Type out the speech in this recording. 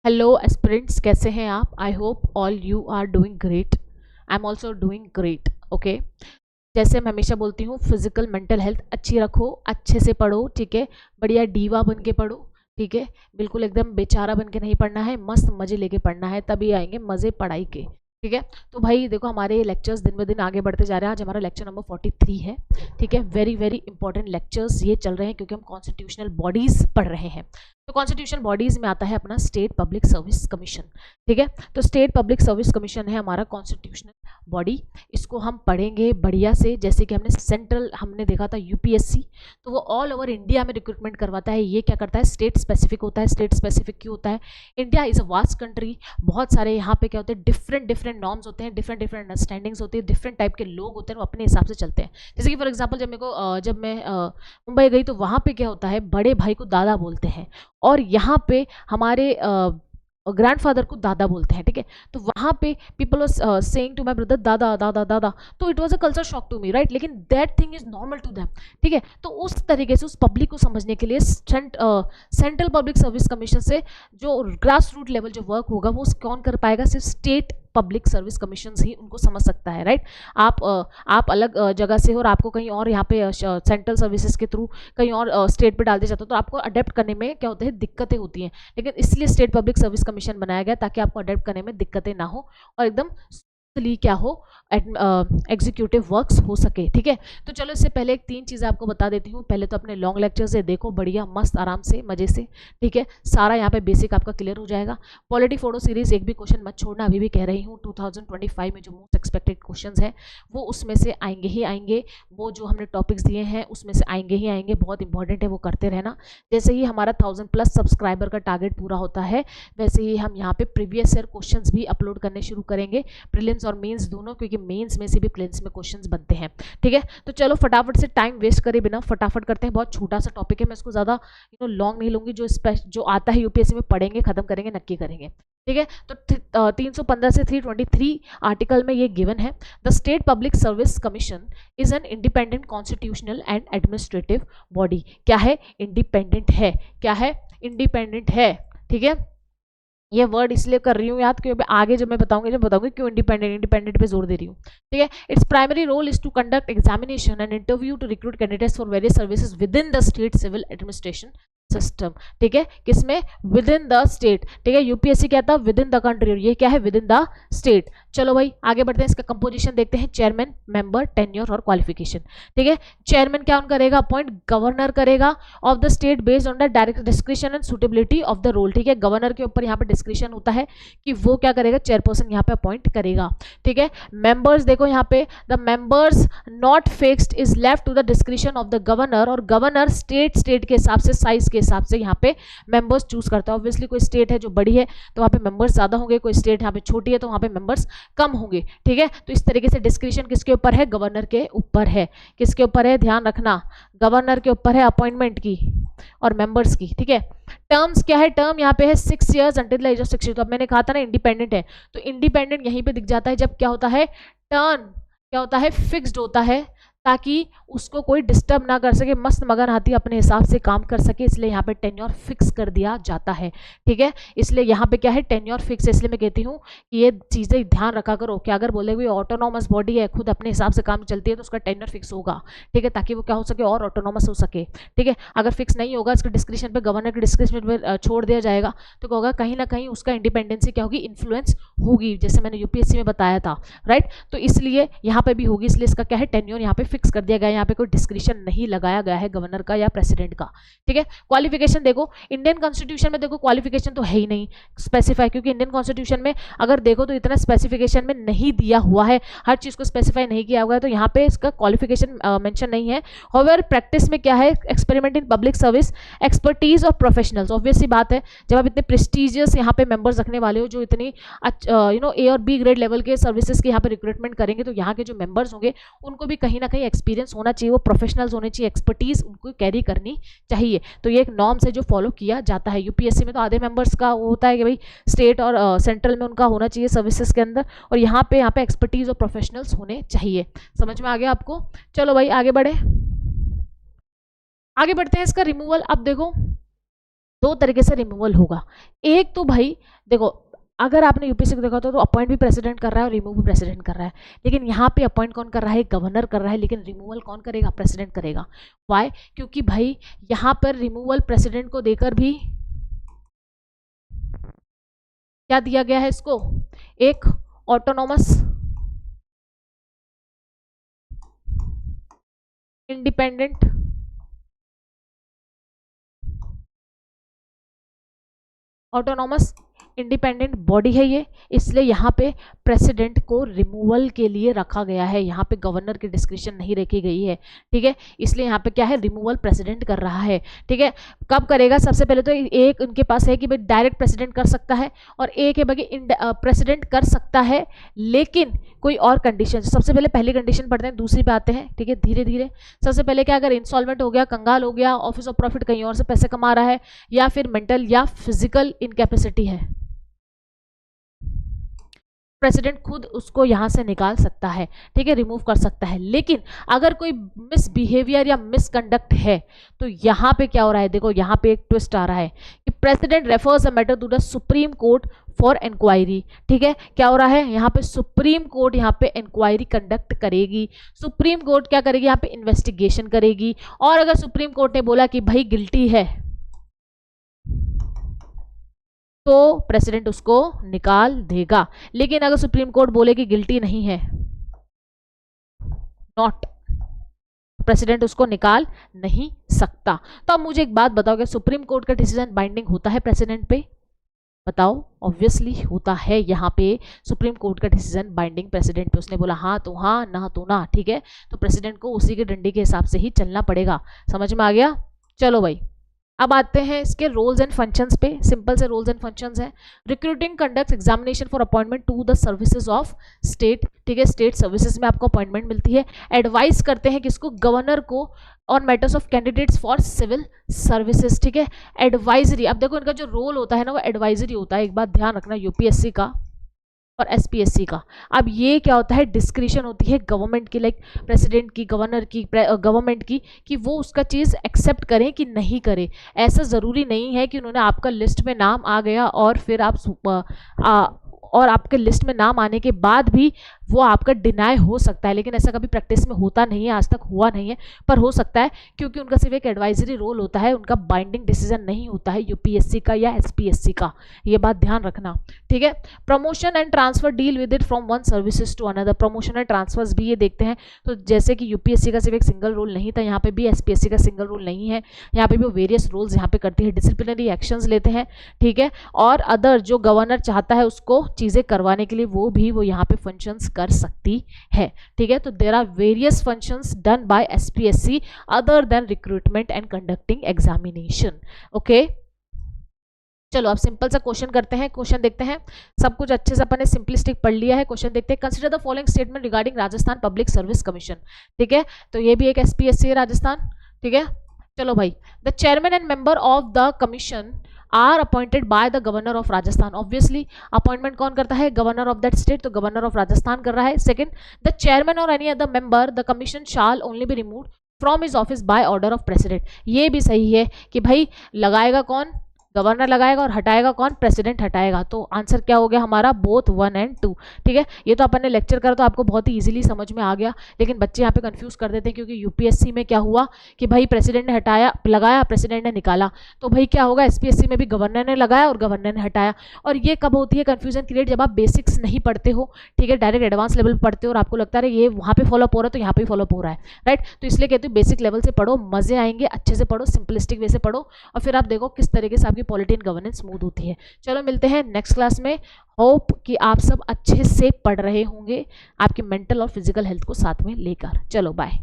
Hello aspirants, कैसे हैं आप? I hope all you are doing great. I am also doing great. Okay, जैसे मैं हमेशा बोलती हूँ, फिजिकल मेंटल हेल्थ अच्छी रखो, अच्छे से पढ़ो, ठीक है। बढ़िया डीवा बन के पढ़ो, ठीक है। बिल्कुल एकदम बेचारा बन के नहीं पढ़ना है, मस्त मजे लेके पढ़ना है, तभी आएंगे मजे पढ़ाई के, ठीक है। तो भाई देखो, हमारे लेक्चर्स दिन ब दिन आगे बढ़ते जा रहे हैं। आज हमारा लेक्चर नंबर 43 है, ठीक है। वेरी वेरी इंपॉर्टेंट लेक्चर्स ये चल रहे हैं क्योंकि हम कॉन्स्टिट्यूशनल बॉडीज पढ़ रहे हैं। तो कॉन्स्टिट्यूशनल बॉडीज में आता है अपना स्टेट पब्लिक सर्विस कमीशन, ठीक है। तो स्टेट पब्लिक सर्विस कमीशन है हमारा कॉन्स्टिट्यूशनल बॉडी। इसको हम पढ़ेंगे बढ़िया से। जैसे कि हमने सेंट्रल हमने देखा था यूपीएससी, तो वो ऑल ओवर इंडिया में रिक्रूटमेंट करवाता है। ये क्या करता है, स्टेट स्पेसिफिक होता है। स्टेट स्पेसिफिक क्यों होता है? India is a vast country, बहुत सारे यहाँ पे क्या होते हैं, डिफरेंट डिफरेंट नॉर्म्स होते हैं, डिफरेंट डिफरेंट अंडरस्टैंडिंग्स होती है, डिफरेंट टाइप के लोग होते हैं, वो अपने हिसाब से चलते हैं। जैसे कि फॉर एग्जाम्पल, जब मैं मुंबई गई तो वहाँ पे क्या होता है, बड़े भाई को दादा बोलते हैं, और यहाँ पे हमारे ग्रैंडफादर को दादा बोलते हैं, ठीक है। तो वहाँ पे people are saying to my brother dada dada dada, तो it was a culture shock to me, right. लेकिन that thing is normal to them, ठीक है। तो उस तरीके से उस पब्लिक को समझने के लिए सेंट्रल पब्लिक सर्विस कमीशन से जो ग्रास रूट लेवल जो वर्क होगा वो कौन कर पाएगा? सिर्फ स्टेट पब्लिक सर्विस कमीशन ही उनको समझ सकता है, राइट। आप अलग जगह से हो और आपको कहीं और यहाँ पे सेंट्रल सर्विसेज के थ्रू कहीं और स्टेट पे डालते जाते हो, तो आपको अडेप्ट करने में क्या होता है, दिक्कतें होती हैं। लेकिन इसलिए स्टेट पब्लिक सर्विस कमीशन बनाया गया ताकि आपको अडेप्ट करने में दिक्कतें ना हो और एकदम क्या हो, एग्जीक्यूटिव वर्क्स हो सके, ठीक है। तो चलो, इससे पहले एक 3 चीज़ें आपको बता देती हूँ। पहले तो अपने लॉन्ग लेक्चर से देखो बढ़िया मस्त आराम से मजे से, ठीक है। सारा यहाँ पे बेसिक आपका क्लियर हो जाएगा। पॉलिटी फोटो सीरीज एक भी क्वेश्चन मत छोड़ना, अभी भी कह रही हूँ। 2025 में जो मोस्ट एक्सपेक्टेड क्वेश्चन है वो उसमें से आएंगे ही आएंगे। वो जो हमने टॉपिक्स दिए हैं उसमें से आएंगे ही आएंगे, बहुत इंपॉर्टेंट है, वो करते रहना। जैसे ही हमारा 1000+ सब्सक्राइबर का टारगेट पूरा होता है, वैसे ही हम यहाँ पे प्रीवियस ईयर क्वेश्चन भी अपलोड करने शुरू करेंगे, प्रीलिम्स और मेंस दोनों, क्योंकि मेंस में से भी प्रीलिम्स में क्वेश्चंस बनते हैं, ठीक है। तो चलो फटाफट से टाइम वेस्ट करे बिना फटाफट करते हैं। बहुत छोटा सा टॉपिक है, मैं इसको ज़्यादा लॉन्ग नहीं लूंगी। जो आता है यूपीएससी में पढ़ेंगे, खत्म करेंगे, नक्की करेंगे, ठीक है। तो 315 से 323 आर्टिकल में ये गिवन है, the state public service commission is an independent constitutional and administrative body. क्या है? इंडिपेंडेंट है। क्या है? इंडिपेंडेंट है, ठीक है। ये वर्ड इसलिए कर रही हूँ याद, क्योंकि आगे जब मैं बताऊंगी क्यों इंडिपेंडेंट पे जोर दे रही हूँ, ठीक है। Its primary role is to conduct examination and interview to recruit candidates for various services within the state civil administration system, ठीक है। किसमें? विद इन द स्टेट, ठीक है। यूपीएससी कहता है विद इन द कंट्री, और ये क्या है? Within the state. चलो भाई आगे बढ़ते हैं, इसका कंपोजिशन देखते हैं। चेयरमैन, मेंबर, टेन्योर और क्वालिफिकेशन, ठीक है। चेयरमैन क्या करेगा? अपॉइंट गवर्नर करेगा of the state based on the direct description and suitability of the role, ठीक है। गवर्नर के ऊपर यहाँ पे डिस्क्रिप्शन होता है कि वो क्या करेगा, चेयरपर्सन यहाँ पे अपॉइंट करेगा, ठीक है। मेंबर्स देखो यहाँ पे, the members not fixed is left to the description of the governor, और गवर्नर स्टेट के हिसाब से, साइज के हिसाब से यहाँ पे मेंबर्स चूज करता है। ऑब्वियसली कोई स्टेट है जो बड़ी है तो वहाँ पे मेंबर्स ज्यादा होंगे, कोई स्टेट यहाँ पे छोटी है तो वहाँ पे मेंबर्स कम होंगे, ठीक है। तो इस तरीके से डिस्क्रिप्शन किसके ऊपर है? गवर्नर के ऊपर है। किसके ऊपर है? ध्यान रखना, गवर्नर के ऊपर है अपॉइंटमेंट की और मेंबर्स की, ठीक है। टर्म्स क्या है? टर्म यहाँ पे है 6 years until the age of 60। तो अब मैंने कहा था ना इंडिपेंडेंट है, तो इंडिपेंडेंट यहीं पे दिख जाता है जब क्या होता है, टर्म क्या होता है, फिक्स्ड होता है, ताकि उसको कोई डिस्टर्ब ना कर सके, मस्त मगन हाथी अपने हिसाब से काम कर सके, इसलिए यहाँ पे टेन्योर फिक्स कर दिया जाता है, ठीक है। इसलिए यहाँ पे क्या है, टेन्योर फिक्स है। इसलिए मैं कहती हूँ कि ये चीज़ें ध्यान रखा करो कि अगर बोले कोई ऑटोनॉमस बॉडी है, खुद अपने हिसाब से काम चलती है, तो उसका टेन्योर फिक्स होगा, ठीक है, ताकि वो क्या हो सके, और ऑटोनॉमस हो सके, ठीक है। अगर फिक्स नहीं होगा, इसके डिस्क्रिप्शन पे, गवर्नर के डिस्क्रिप्शन पे छोड़ दिया जाएगा, तो क्या होगा, कहीं ना कहीं उसका इंडिपेंडेंसी क्या होगी, इन्फ्लुएंस होगी, जैसे मैंने यूपीएससी में बताया था, राइट। तो इसलिए यहाँ पे भी होगी, इसलिए इसका क्या है, टेन्योर यहाँ पे फिक्स कर दिया गया है। यहाँ पे कोई डिस्क्रिप्शन नहीं लगाया गया है गवर्नर का या प्रेसिडेंट का, ठीक है। क्वालिफिकेशन देखो, इंडियन कॉन्स्टिट्यूशन में देखो क्वालिफिकेशन तो है ही नहीं स्पेसिफाई, क्योंकि इंडियन कॉन्स्टिट्यूशन में अगर देखो तो इतना स्पेसिफिकेशन में नहीं दिया हुआ है, हर चीज को स्पेसिफाई नहीं किया हुआ है, तो यहाँ पे इसका क्वालिफिकेशन मेंशन नहीं है। हाउएवर प्रैक्टिस में क्या है, experiment in public service, expertise और प्रोफेशनल्स। ऑब्वियसली बात है, जब आप इतने प्रेस्टिजियस यहाँ पे मेंबर्स रखने वाले हो, जो इतनी ए और बी ग्रेड लेवल के सर्विसेज के यहाँ पे रिक्रूटमेंट करेंगे, तो यहाँ के जो मेंबर्स होंगे उनको भी कहीं ना कहीं एक्सपीरियंस होना चाहिए, वो प्रोफेशनल्स होने चाहिए, एक्सपर्टीज उनको कैरी करनी चाहिए। तो ये एक नॉर्म्स है जो फॉलो किया जाता है। यूपीएससी में तो आधे मेंबर्स का वो होता है कि भाई स्टेट और सेंट्रल में उनका होना चाहिए सर्विसेज के अंदर, और यहाँ पे एक्सपर्टीज और प्रोफेशनल्स होने चाहिए। समझ में आ गया आपको? चलो भाई आगे बढ़े, आगे बढ़ते हैं। इसका रिमूवल अब देखो, दो तरीके से रिमूवल होगा। एक तो भाई देखो, अगर आपने यूपीएससी को देखा तो अपॉइंट भी प्रेसिडेंट कर रहा है और रिमूव भी प्रेसिडेंट कर रहा है, लेकिन यहाँ पे अपॉइंट कौन कर रहा है, गवर्नर कर रहा है, लेकिन रिमूवल कौन करेगा, प्रेसिडेंट करेगा। वाई? क्योंकि भाई यहाँ पर रिमूवल प्रेसिडेंट को देकर भी क्या दिया गया है इसको, एक autonomous independent autonomous independent body है ये, इसलिए यहाँ पे प्रेसिडेंट को रिमूवल के लिए रखा गया है, यहाँ पे गवर्नर की डिस्क्रिप्शन नहीं रखी गई है, ठीक है। इसलिए यहाँ पे क्या है, रिमूवल प्रेसिडेंट कर रहा है, ठीक है। कब करेगा, सबसे पहले तो एक उनके पास है कि भाई डायरेक्ट प्रेसिडेंट कर सकता है, और एक है भाई प्रेसिडेंट कर सकता है लेकिन कोई और कंडीशन। सबसे पहले पहली कंडीशन पढ़ते हैं, दूसरी पे आते हैं, ठीक है, धीरे धीरे। सबसे पहले क्या, अगर इंसॉल्वेंट हो गया, कंगाल हो गया, ऑफिस ऑफ प्रॉफिट कहीं और से पैसे कमा रहा है, या फिर मेंटल या फिजिकल इनकैपेसिटी है, प्रेसिडेंट खुद उसको यहां से निकाल सकता है, ठीक है, रिमूव कर सकता है। लेकिन अगर कोई मिसबिहेवियर या मिसकंडक्ट है तो यहां पे क्या हो रहा है, देखो यहां पे एक ट्विस्ट आ रहा है कि president refers a matter to the supreme court for inquiry, ठीक है। क्या हो रहा है, यहाँ पे सुप्रीम कोर्ट यहाँ पे इंक्वायरी कंडक्ट करेगी, सुप्रीम कोर्ट क्या करेगी, यहाँ पे इन्वेस्टिगेशन करेगी, और अगर सुप्रीम कोर्ट ने बोला कि भाई गिल्टी है तो प्रेसिडेंट उसको निकाल देगा। लेकिन अगर सुप्रीम कोर्ट बोले कि गिल्टी नहीं है, नॉट, प्रेसिडेंट उसको निकाल नहीं सकता। तो अब मुझे एक बात बताओ, कि सुप्रीम कोर्ट का डिसीजन बाइंडिंग होता है प्रेसिडेंट पे, बताओ। ऑब्वियसली होता है, यहाँ पे सुप्रीम कोर्ट का डिसीजन बाइंडिंग प्रेसिडेंट पे, उसने बोला हाँ तो हाँ, ना तो ना, ठीक है। तो प्रेसिडेंट को उसी के डंडे के हिसाब से ही चलना पड़ेगा। समझ में आ गया? चलो भाई, अब आते हैं इसके रोल्स एंड फंक्शंस पे। सिंपल से रोल्स एंड फंक्शंस है, recruiting conduct examination for appointment to the services of state, ठीक है, स्टेट सर्विसेज में आपको अपॉइंटमेंट मिलती है। एडवाइस करते हैं किसको, गवर्नर को, on matters of candidates for civil services, ठीक है। एडवाइजरी, अब देखो इनका जो रोल होता है ना वो एडवाइजरी होता है, एक बात ध्यान रखना, यूपीएससी का और एसपीएससी का। अब ये क्या होता है, डिस्क्रिशन होती है गवर्नमेंट की, लाइक प्रेसिडेंट की, गवर्नर की, गवर्नमेंट की, कि वो उसका चीज़ एक्सेप्ट करें कि नहीं करें। ऐसा ज़रूरी नहीं है कि उन्होंने आपका लिस्ट में नाम आ गया और फिर और आपके लिस्ट में नाम आने के बाद भी वो आपका डिनाई हो सकता है, लेकिन ऐसा कभी प्रैक्टिस में होता नहीं है, आज तक हुआ नहीं है, पर हो सकता है, क्योंकि उनका सिर्फ एक एडवाइजरी रोल होता है, उनका बाइंडिंग डिसीजन नहीं होता है यूपीएससी का या एसपीएससी का, ये बात ध्यान रखना, ठीक है। Promotion and transfer, deal with it from one services to another, promotion and transfers भी ये देखते हैं। तो जैसे कि यूपीएससी का सिर्फ एक सिंगल रोल नहीं था, यहाँ पे भी एसपीएससी का सिंगल रोल नहीं है, यहाँ पे भी वो वेरियस रोल्स यहाँ पे करती है, डिसिप्लिनरी एक्शंस लेते हैं, ठीक है, और अदर जो गवर्नर चाहता है उसको चीज़ें करवाने के लिए वो यहाँ पे फंक्शंस कर सकती है, ठीक है। तो there are various functions done by SPSC other than recruitment and conducting examination, okay. चलो अब सिंपल सा क्वेश्चन करते हैं, क्वेश्चन देखते हैं। सब कुछ अच्छे से अपन ने सिंपलिस्टिक पढ़ लिया है, क्वेश्चन देखते हैं। Consider the following statement regarding Rajasthan public service commission, ठीक है, तो ये भी एक एसपीएससी है राजस्थान, ठीक है। चलो भाई, the chairman and member of the commission are appointed by the governor of Rajasthan, obviously appointment कौन करता है, गवर्नर ऑफ दैट स्टेट, तो गवर्नर ऑफ राजस्थान कर रहा है। सेकंड, द चेयरमैन और any other member the commission shall only be removed from his office by order of president, ये भी सही है कि भाई लगाएगा कौन, गवर्नर लगाएगा, और हटाएगा कौन, प्रेसिडेंट हटाएगा। तो आंसर क्या हो गया हमारा, बोथ 1 और 2, ठीक है। ये तो अपन ने लेक्चर करा तो आपको बहुत ही इजीली समझ में आ गया, लेकिन बच्चे यहाँ पे कंफ्यूज कर देते हैं, क्योंकि यूपीएससी में क्या हुआ कि भाई प्रेसिडेंट ने हटाया, लगाया, प्रेसिडेंट ने निकाला, तो भाई क्या होगा, एसपीएससी में भी गवर्नर ने लगाया और गवर्नर ने हटाया। और ये कब होती है कंफ्यूजन क्रिएट, जब आप बेसिक्स नहीं पढ़ते हो, ठीक है, डायरेक्ट एडवांस लेवल पर पढ़ते हो और आपको लगता है ये वहाँ पे फॉलोअप हो रहा है तो यहाँ पे फॉलोअप हो रहा है, राइट। तो इसलिए कहते हो बेसिक लेवल से पढ़ो, मजे आएंगे, अच्छे से पढ़ो, सिंपलिस्टिक वे से पढ़ो, और फिर आप देखो किस तरीके से आपकी पॉलिटी एंड गवर्नेंस स्मूथ होती है। चलो मिलते हैं नेक्स्ट क्लास में। होप कि आप सब अच्छे से पढ़ रहे होंगे, आपकी मेंटल और फिजिकल हेल्थ को साथ में लेकर। चलो बाय।